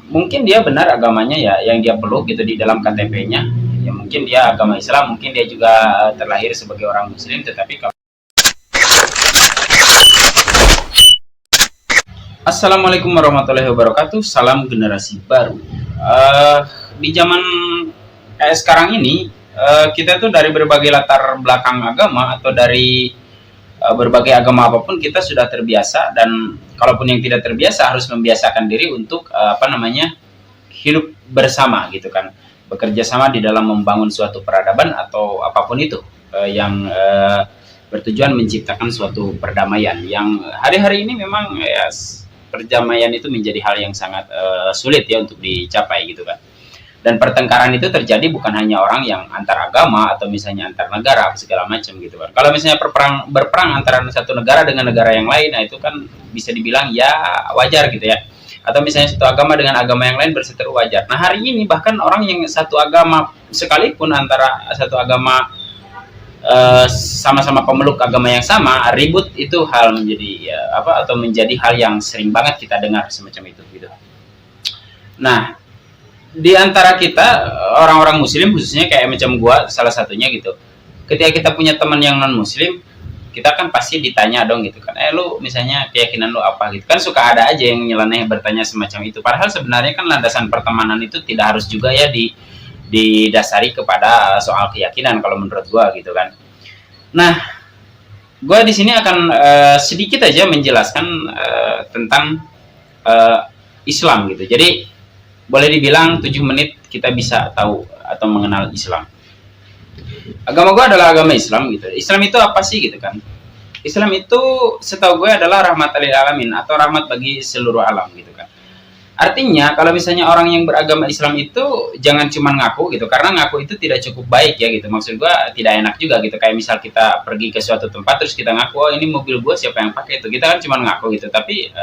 Mungkin dia benar agamanya ya yang dia peluk gitu di dalam KTP-nya. Ya mungkin dia agama Islam, mungkin dia juga terlahir sebagai orang Muslim, tetapi kalau Assalamualaikum warahmatullahi wabarakatuh. Salam generasi baru. Di zaman sekarang ini kita tuh dari berbagai latar belakang agama atau dari berbagai agama apapun kita sudah terbiasa, dan kalaupun yang tidak terbiasa harus membiasakan diri untuk hidup bersama gitu kan, bekerja sama di dalam membangun suatu peradaban atau apapun itu yang bertujuan menciptakan suatu perdamaian yang hari-hari ini memang ya perdamaian itu menjadi hal yang sangat sulit ya untuk dicapai gitu kan. Dan pertengkaran itu terjadi bukan hanya orang yang antar agama atau misalnya antar negara segala macam gitu kan. Kalau misalnya berperang antara satu negara dengan negara yang lain, nah itu kan bisa dibilang ya wajar gitu ya. Atau misalnya satu agama dengan agama yang lain berseteru wajar. Nah hari ini bahkan orang yang satu agama sekalipun antara satu agama sama-sama pemeluk agama yang sama, ribut itu hal menjadi atau menjadi hal yang sering banget kita dengar semacam itu gitu. Nah, di antara kita orang-orang muslim khususnya kayak macam gua salah satunya gitu, ketika kita punya teman yang non muslim, kita kan pasti ditanya dong gitu kan, lu misalnya keyakinan lu apa gitu kan, suka ada aja yang nyeleneh bertanya semacam itu, padahal sebenarnya kan landasan pertemanan itu tidak harus juga ya didasari kepada soal keyakinan kalau menurut gua gitu kan. Nah, gua di sini akan sedikit aja menjelaskan tentang Islam gitu. Jadi boleh dibilang 7 menit kita bisa tahu atau mengenal Islam. Agama gue adalah agama Islam gitu. Islam itu apa sih gitu kan? Islam itu setahu gue adalah rahmatan lil alamin atau rahmat bagi seluruh alam gitu kan. Artinya kalau misalnya orang yang beragama Islam itu jangan cuma ngaku gitu, karena ngaku itu tidak cukup baik ya gitu. Maksud gue tidak enak juga gitu. Kayak misal kita pergi ke suatu tempat terus kita ngaku, oh ini mobil gue siapa yang pakai itu. Kita kan cuma ngaku gitu, tapi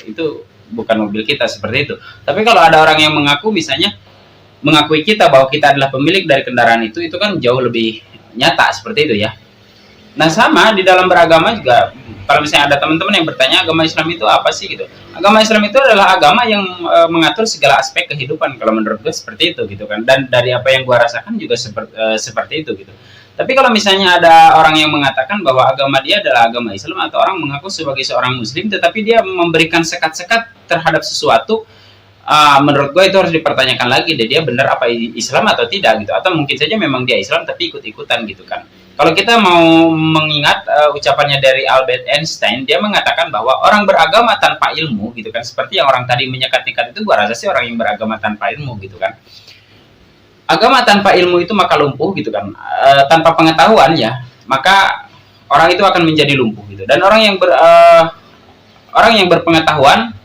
itu bukan mobil kita seperti itu. Tapi kalau ada orang yang mengaku misalnya mengakui kita bahwa kita adalah pemilik dari kendaraan itu kan jauh lebih nyata seperti itu ya. Nah sama di dalam beragama juga, kalau misalnya ada teman-teman yang bertanya agama Islam itu apa sih gitu. Agama Islam itu adalah agama yang mengatur segala aspek kehidupan, kalau menurut gue seperti itu gitu kan. Dan dari apa yang gue rasakan juga seperti itu gitu. Tapi kalau misalnya ada orang yang mengatakan bahwa agama dia adalah agama Islam, atau orang mengaku sebagai seorang muslim tetapi dia memberikan sekat-sekat terhadap sesuatu, menurut gue itu harus dipertanyakan lagi deh, dia benar apa Islam atau tidak gitu, atau mungkin saja memang dia Islam tapi ikut-ikutan gitu kan. Kalau kita mau mengingat ucapannya dari Albert Einstein, dia mengatakan bahwa orang beragama tanpa ilmu gitu kan, seperti yang orang tadi menyekat-nyekat itu, gue rasa sih orang yang beragama tanpa ilmu gitu kan. Agama tanpa ilmu itu maka lumpuh gitu kan, tanpa pengetahuan ya, maka orang itu akan menjadi lumpuh gitu. Dan orang yang berpengetahuan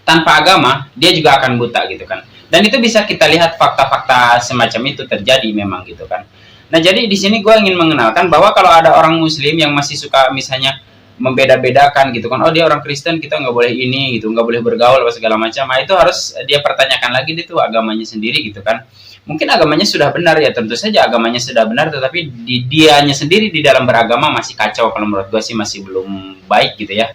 tanpa agama, dia juga akan buta gitu kan. Dan itu bisa kita lihat fakta-fakta semacam itu terjadi memang gitu kan. Nah jadi di sini gue ingin mengenalkan bahwa kalau ada orang muslim yang masih suka misalnya membeda-bedakan gitu kan, oh dia orang Kristen kita nggak boleh ini gitu, nggak boleh bergaul apa segala macam, nah itu harus dia pertanyakan lagi itu agamanya sendiri gitu kan. Mungkin agamanya sudah benar ya, tentu saja agamanya sudah benar, tetapi dianya sendiri di dalam beragama masih kacau, kalau menurut gue sih masih belum baik gitu ya.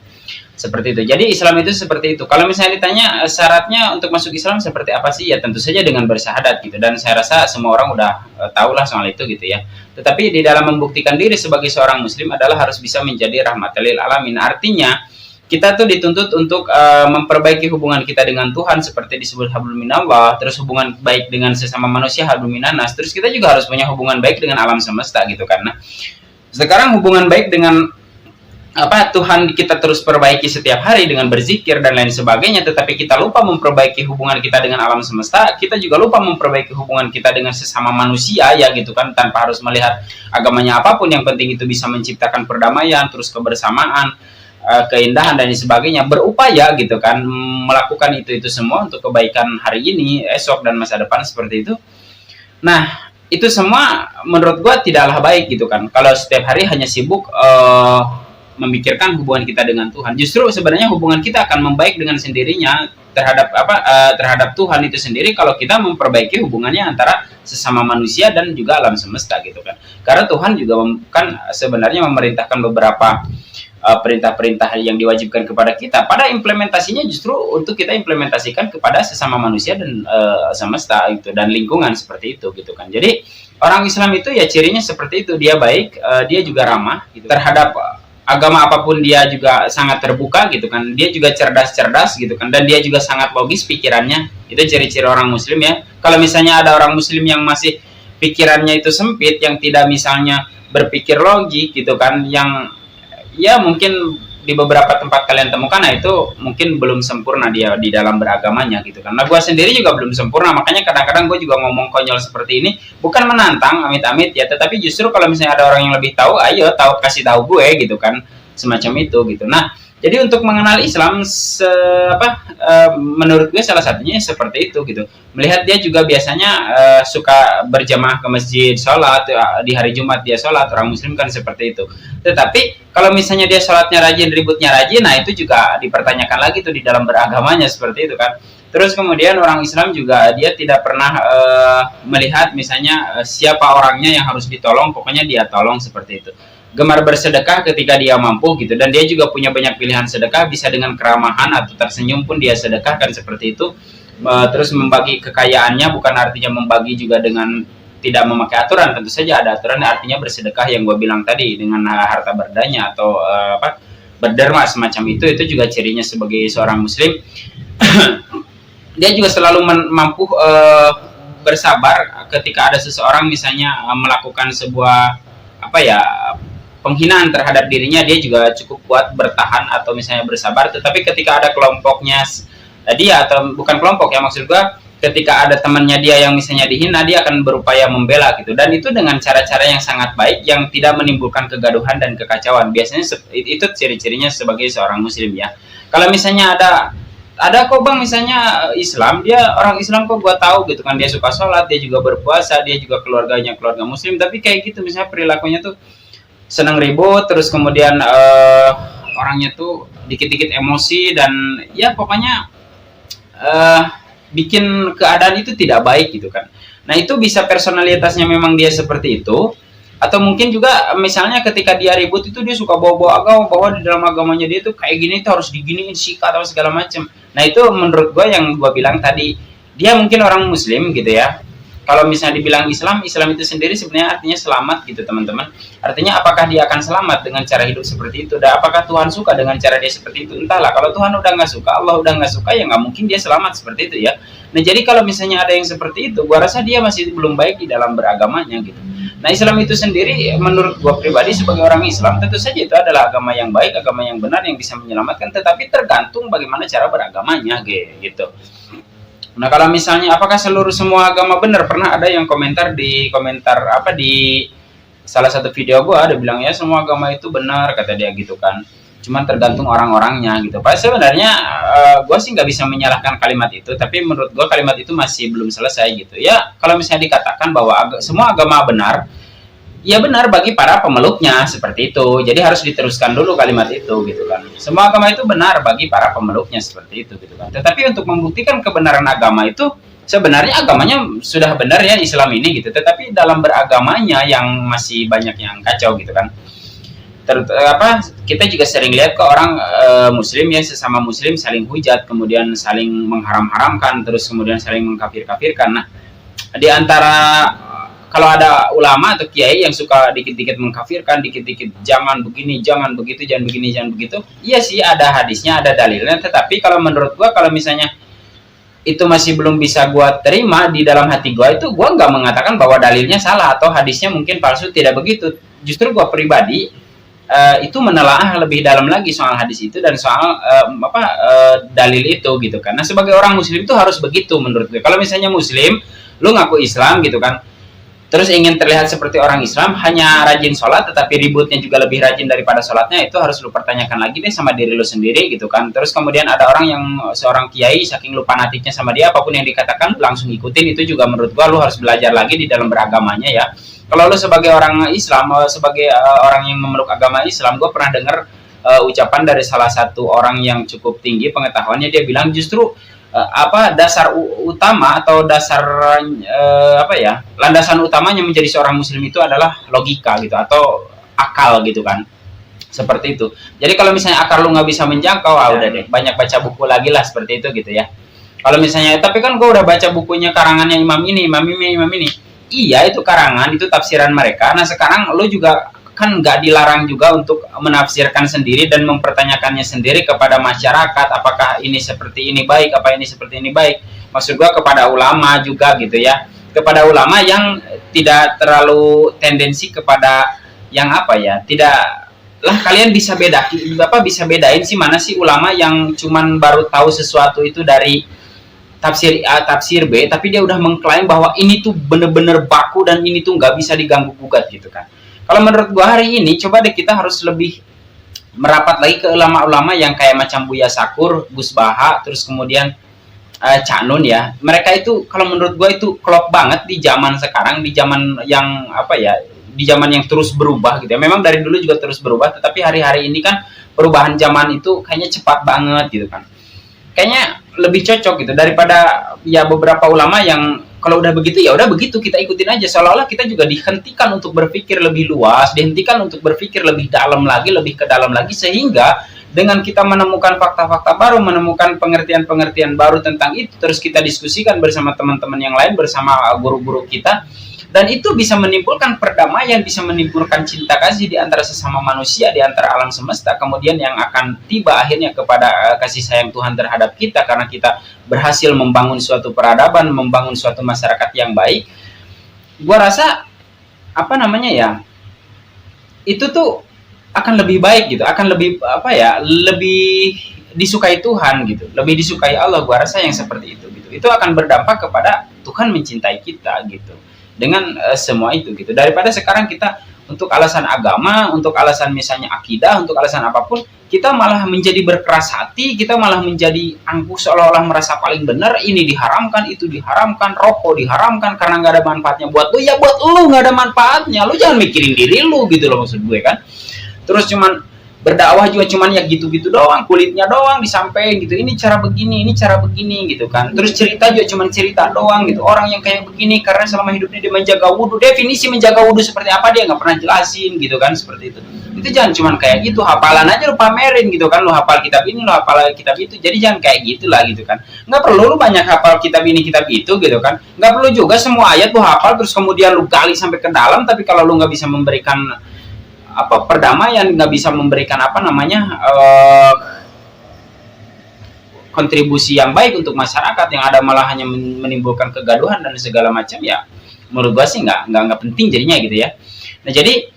Seperti itu. Jadi Islam itu seperti itu. Kalau misalnya ditanya syaratnya untuk masuk Islam seperti apa sih? Ya tentu saja dengan bersyahadat gitu. Dan saya rasa semua orang udah tahu lah soal itu gitu ya. Tetapi di dalam membuktikan diri sebagai seorang muslim adalah harus bisa menjadi rahmatan lil alamin. Artinya kita tuh dituntut untuk memperbaiki hubungan kita dengan Tuhan seperti disebut hablum minallah, terus hubungan baik dengan sesama manusia hablum minannas, terus kita juga harus punya hubungan baik dengan alam semesta gitu. Karena sekarang hubungan baik dengan Tuhan kita terus perbaiki setiap hari dengan berzikir dan lain sebagainya, tetapi kita lupa memperbaiki hubungan kita dengan alam semesta, kita juga lupa memperbaiki hubungan kita dengan sesama manusia ya gitu kan, tanpa harus melihat agamanya apapun, yang penting itu bisa menciptakan perdamaian, terus kebersamaan, keindahan dan sebagainya, berupaya gitu kan melakukan itu semua untuk kebaikan hari ini, esok dan masa depan seperti itu. Nah itu semua menurut gua tidaklah baik gitu kan, kalau setiap hari hanya sibuk memikirkan hubungan kita dengan Tuhan. Justru sebenarnya hubungan kita akan membaik dengan sendirinya terhadap Tuhan itu sendiri kalau kita memperbaiki hubungannya antara sesama manusia dan juga alam semesta gitu kan. Karena Tuhan juga kan sebenarnya memerintahkan beberapa perintah-perintah yang diwajibkan kepada kita, pada implementasinya justru untuk kita implementasikan kepada sesama manusia dan semesta itu dan lingkungan seperti itu gitu kan. Jadi orang Islam itu ya cirinya seperti itu, dia baik, dia juga ramah gitu. Terhadap agama apapun dia juga sangat terbuka gitu kan, dia juga cerdas-cerdas gitu kan, dan dia juga sangat logis pikirannya. Itu ciri-ciri orang muslim ya. Kalau misalnya ada orang muslim yang masih pikirannya itu sempit, yang tidak misalnya berpikir logik gitu kan, yang ya mungkin di beberapa tempat kalian temukan, nah itu mungkin belum sempurna dia di dalam beragamanya gitu kan. Nah gue sendiri juga belum sempurna, makanya kadang-kadang gue juga ngomong konyol seperti ini bukan menantang amit-amit ya, tetapi justru kalau misalnya ada orang yang lebih tahu, ayo kasih tahu gue gitu kan, semacam itu gitu. Nah jadi untuk mengenal Islam menurut gue salah satunya seperti itu gitu. Melihat dia juga biasanya suka berjamaah ke masjid, sholat di hari Jumat, dia sholat, orang muslim kan seperti itu. Tetapi kalau misalnya dia sholatnya rajin, ributnya rajin, nah itu juga dipertanyakan lagi tuh di dalam beragamanya seperti itu kan. Terus kemudian orang Islam juga dia tidak pernah melihat misalnya siapa orangnya yang harus ditolong, pokoknya dia tolong seperti itu. Gemar bersedekah ketika dia mampu gitu, dan dia juga punya banyak pilihan sedekah, bisa dengan keramahan atau tersenyum pun dia sedekahkan seperti itu. Terus membagi kekayaannya bukan artinya membagi juga dengan tidak memakai aturan, tentu saja ada aturan, artinya bersedekah yang gue bilang tadi dengan harta berdanya atau berderma semacam itu juga cirinya sebagai seorang muslim. Dia juga selalu mampu bersabar ketika ada seseorang misalnya melakukan sebuah penghinaan terhadap dirinya, dia juga cukup kuat bertahan atau misalnya bersabar. Tetapi ketika ada kelompoknya dia, atau bukan kelompok ya, maksud gua ketika ada temannya dia yang misalnya dihina, dia akan berupaya membela gitu, dan itu dengan cara-cara yang sangat baik yang tidak menimbulkan kegaduhan dan kekacauan. Biasanya itu ciri-cirinya sebagai seorang muslim ya. Kalau misalnya ada kok bang misalnya Islam, dia orang Islam kok gua tahu gitu kan, dia suka sholat, dia juga berpuasa, dia juga keluarganya keluarga muslim, tapi kayak gitu misalnya perilakunya tuh senang ribut, terus kemudian orangnya tuh dikit-dikit emosi, dan ya pokoknya bikin keadaan itu tidak baik gitu kan. Nah itu bisa personalitasnya memang dia seperti itu, atau mungkin juga misalnya ketika dia ribut itu dia suka bawa-bawa agama, bahwa di dalam agamanya dia tuh kayak gini tuh harus diginiin sikat atau segala macam. Nah itu menurut gue yang gue bilang tadi, dia mungkin orang muslim gitu ya. Kalau misalnya dibilang Islam itu sendiri sebenarnya artinya selamat gitu teman-teman. Artinya apakah dia akan selamat dengan cara hidup seperti itu? Dan apakah Tuhan suka dengan cara dia seperti itu? Entahlah, kalau Tuhan udah nggak suka, Allah udah nggak suka, ya nggak mungkin dia selamat seperti itu ya. Nah jadi kalau misalnya ada yang seperti itu, gua rasa dia masih belum baik di dalam beragamanya gitu. Nah Islam itu sendiri menurut gua pribadi sebagai orang Islam, tentu saja itu adalah agama yang baik, agama yang benar yang bisa menyelamatkan, tetapi tergantung bagaimana cara beragamanya gitu. Nah kalau misalnya apakah semua agama benar, pernah ada yang komentar di salah satu video gue, ada bilang ya semua agama itu benar kata dia gitu kan, cuman tergantung orang-orangnya gitu. Padahal sebenarnya gue sih nggak bisa menyalahkan kalimat itu, tapi menurut gue kalimat itu masih belum selesai gitu ya. Kalau misalnya dikatakan bahwa semua agama benar, ya benar bagi para pemeluknya seperti itu, jadi harus diteruskan dulu kalimat itu gitu kan. Semua agama itu benar bagi para pemeluknya seperti itu gitu kan. Tetapi untuk membuktikan kebenaran agama itu, sebenarnya agamanya sudah benar ya Islam ini gitu, tetapi dalam beragamanya yang masih banyak yang kacau gitu kan. Kita juga sering lihat ke orang muslim ya, sesama muslim saling hujat, kemudian saling mengharam-haramkan, terus kemudian saling mengkafir-kafirkan. Nah di antara kalau ada ulama atau kiai yang suka dikit-dikit mengkafirkan, dikit-dikit jangan begini, jangan begitu, jangan begini, jangan begitu. Iya sih ada hadisnya, ada dalilnya, tetapi kalau menurut gua, kalau misalnya itu masih belum bisa gua terima di dalam hati gua, itu gua nggak mengatakan bahwa dalilnya salah atau hadisnya mungkin palsu, tidak begitu. Justru gua pribadi itu menelaah lebih dalam lagi soal hadis itu dan soal dalil itu gitu kan. Nah sebagai orang muslim itu harus begitu menurut gue. Kalau misalnya muslim, lu ngaku Islam gitu kan, terus ingin terlihat seperti orang Islam, hanya rajin sholat tetapi ributnya juga lebih rajin daripada sholatnya, itu harus lu pertanyakan lagi deh sama diri lu sendiri gitu kan. Terus kemudian ada orang yang seorang kiai, saking lu fanatiknya sama dia, apapun yang dikatakan langsung ikutin, itu juga menurut gua lu harus belajar lagi di dalam beragamanya ya. Kalau lu sebagai orang Islam, sebagai orang yang memeluk agama Islam, gua pernah dengar ucapan dari salah satu orang yang cukup tinggi pengetahuannya, dia bilang justru dasar utama atau dasar landasan utamanya menjadi seorang muslim itu adalah logika gitu atau akal gitu kan. seperti itu. Jadi kalau misalnya akar lu nggak bisa menjangkau, udah deh, banyak baca buku lagi lah seperti itu gitu ya. Kalau misalnya, tapi kan gue udah baca bukunya karangannya imam ini, imam ini. Iya, itu karangan, itu tafsiran mereka. Nah sekarang lu juga kan nggak dilarang juga untuk menafsirkan sendiri dan mempertanyakannya sendiri kepada masyarakat, apakah ini seperti ini baik, apa ini seperti ini baik. Maksud gua kepada ulama juga gitu ya, kepada ulama yang tidak terlalu tendensi kepada yang apa ya, tidak lah, kalian bisa bisa bedain sih mana sih ulama yang cuman baru tahu sesuatu itu dari tafsir A, tafsir B, tapi dia udah mengklaim bahwa ini tuh bener-bener baku dan ini tuh nggak bisa diganggu gugat gitu kan. Kalau menurut gua hari ini, coba deh kita harus lebih merapat lagi ke ulama-ulama yang kayak macam Buya Sakur, Gus Baha, terus kemudian Cak Nun ya. Mereka itu kalau menurut gua itu klop banget di zaman sekarang, di zaman yang apa ya, di zaman yang terus berubah gitu ya. Memang dari dulu juga terus berubah, tetapi hari-hari ini kan perubahan zaman itu kayaknya cepat banget gitu kan. Kayaknya lebih cocok gitu daripada ya beberapa ulama yang kalau udah begitu ya udah begitu, kita ikutin aja, seolah-olah kita juga dihentikan untuk berpikir lebih luas, dihentikan untuk berpikir lebih dalam lagi, lebih ke dalam lagi, sehingga dengan kita menemukan fakta-fakta baru, menemukan pengertian-pengertian baru tentang itu, terus kita diskusikan bersama teman-teman yang lain, bersama guru-guru kita, dan itu bisa menimbulkan perdamaian, bisa menimbulkan cinta kasih di antara sesama manusia, di antara alam semesta, kemudian yang akan tiba akhirnya kepada kasih sayang Tuhan terhadap kita karena kita berhasil membangun suatu peradaban, membangun suatu masyarakat yang baik. Gua rasa apa namanya ya, itu tuh akan lebih baik gitu, akan lebih apa ya, lebih disukai Tuhan gitu, lebih disukai Allah. Gua rasa yang seperti itu gitu, itu akan berdampak kepada Tuhan mencintai kita gitu dengan semua itu gitu, daripada sekarang kita untuk alasan agama, untuk alasan misalnya akidah, untuk alasan apapun, kita malah menjadi berkeras hati, kita malah menjadi angkuh, seolah-olah merasa paling benar, ini diharamkan, itu diharamkan, rokok diharamkan karena nggak ada manfaatnya buat lu, ya buat lu nggak ada manfaatnya, lu jangan mikirin diri lu gitu loh, maksud gue kan. Terus cuman berdakwah juga cuman ya gitu-gitu doang, kulitnya doang disampaikan gitu, ini cara begini gitu kan. Terus cerita juga cuman cerita doang gitu, orang yang kayak begini karena selama hidupnya dia menjaga wudhu, definisi menjaga wudhu seperti apa dia nggak pernah jelasin gitu kan, seperti itu. Itu jangan cuman kayak gitu, hafalan aja lu pamerin gitu kan, lu hafal kitab ini, lu hafal kitab itu, jadi jangan kayak gitulah gitu kan. Nggak perlu lu banyak hafal kitab ini kitab itu gitu kan, nggak perlu juga semua ayat lu hafal terus kemudian lu gali sampai ke dalam, tapi kalau lu nggak bisa memberikan apa perdamaian, nggak bisa memberikan apa namanya kontribusi yang baik untuk masyarakat, yang ada malah hanya menimbulkan kegaduhan dan segala macam, ya menurut gua sih nggak penting jadinya gitu ya. Nah jadi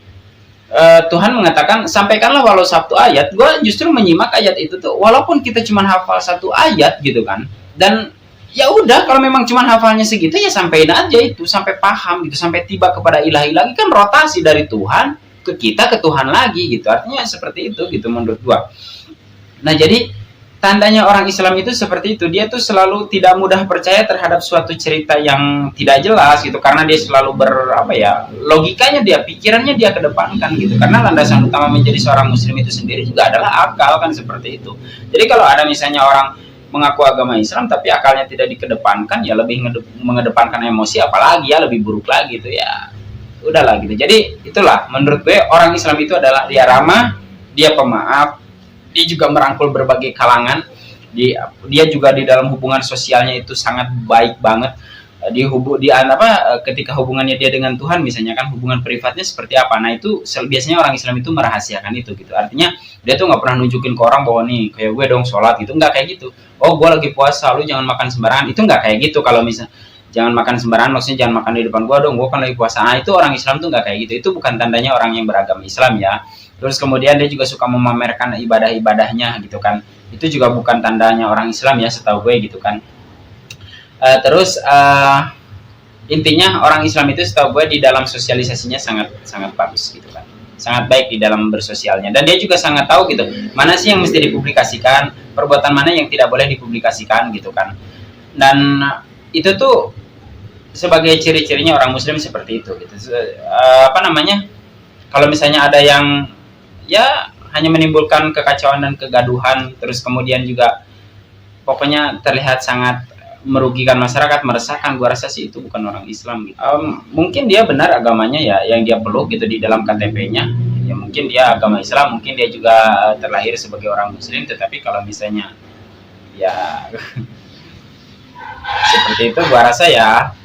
Tuhan mengatakan sampaikanlah walau satu ayat. Gua justru menyimak ayat itu tuh, walaupun kita cuma hafal satu ayat gitu kan, dan ya udah kalau memang cuma hafalnya segitu ya sampaikan aja itu sampai paham gitu, sampai tiba kepada ilahi lagi, kan rotasi dari Tuhan ke kita ke Tuhan lagi gitu, artinya seperti itu gitu menurut gua. Nah jadi tandanya orang Islam itu seperti itu, dia tuh selalu tidak mudah percaya terhadap suatu cerita yang tidak jelas gitu, karena dia selalu apa ya, logikanya dia, pikirannya dia kedepankan gitu, karena landasan utama menjadi seorang muslim itu sendiri juga adalah akal kan, seperti itu. Jadi kalau ada misalnya orang mengaku agama Islam tapi akalnya tidak dikedepankan, ya lebih mengedepankan emosi, apalagi ya lebih buruk lagi gitu ya, udahlah gitu. Jadi itulah menurut gue orang Islam itu adalah dia ramah, dia pemaaf, dia juga merangkul berbagai kalangan, dia juga di dalam hubungan sosialnya itu sangat baik banget. Ketika hubungannya dia dengan Tuhan misalnya kan, hubungan privatnya seperti apa, nah itu biasanya orang Islam itu merahasiakan itu gitu, artinya dia tuh nggak pernah nunjukin ke orang bahwa nih kayak gue dong sholat gitu, nggak kayak gitu. Oh gue lagi puasa, lu jangan makan sembarangan, itu nggak kayak gitu. Kalau misalnya jangan makan sembarangan maksudnya jangan makan di depan gua dong, gua kan lagi puasa. Nah, itu orang Islam tuh nggak kayak gitu, itu bukan tandanya orang yang beragama Islam ya. Terus kemudian dia juga suka memamerkan ibadah-ibadahnya gitu kan, itu juga bukan tandanya orang Islam ya, setahu gue gitu kan. Intinya orang Islam itu setahu gue di dalam sosialisasinya sangat bagus gitu kan, sangat baik di dalam bersosialnya, dan dia juga sangat tahu gitu mana sih yang mesti dipublikasikan, perbuatan mana yang tidak boleh dipublikasikan gitu kan. Dan itu tuh sebagai ciri-cirinya orang muslim seperti itu gitu. Kalau misalnya ada yang ya hanya menimbulkan kekacauan dan kegaduhan, terus kemudian juga pokoknya terlihat sangat merugikan masyarakat, meresahkan, gua rasa sih itu bukan orang Islam gitu. Mungkin dia benar agamanya ya yang dia peluk gitu di dalam KTP-nya, Ya mungkin dia agama Islam, mungkin dia juga terlahir sebagai orang Muslim, tetapi kalau misalnya ya seperti itu, gua rasa ya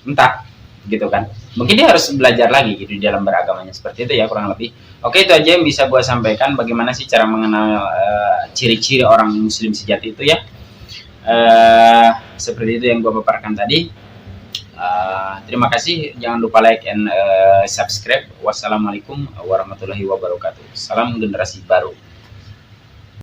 entah gitu kan. Mungkin dia harus belajar lagi gitu di dalam beragamanya, seperti itu ya kurang lebih. Oke, itu aja yang bisa gua sampaikan. Bagaimana sih cara mengenal ciri-ciri orang Muslim sejati itu ya. Seperti itu yang gua paparkan tadi. Terima kasih, jangan lupa like and subscribe. Wassalamualaikum warahmatullahi wabarakatuh. Salam generasi baru.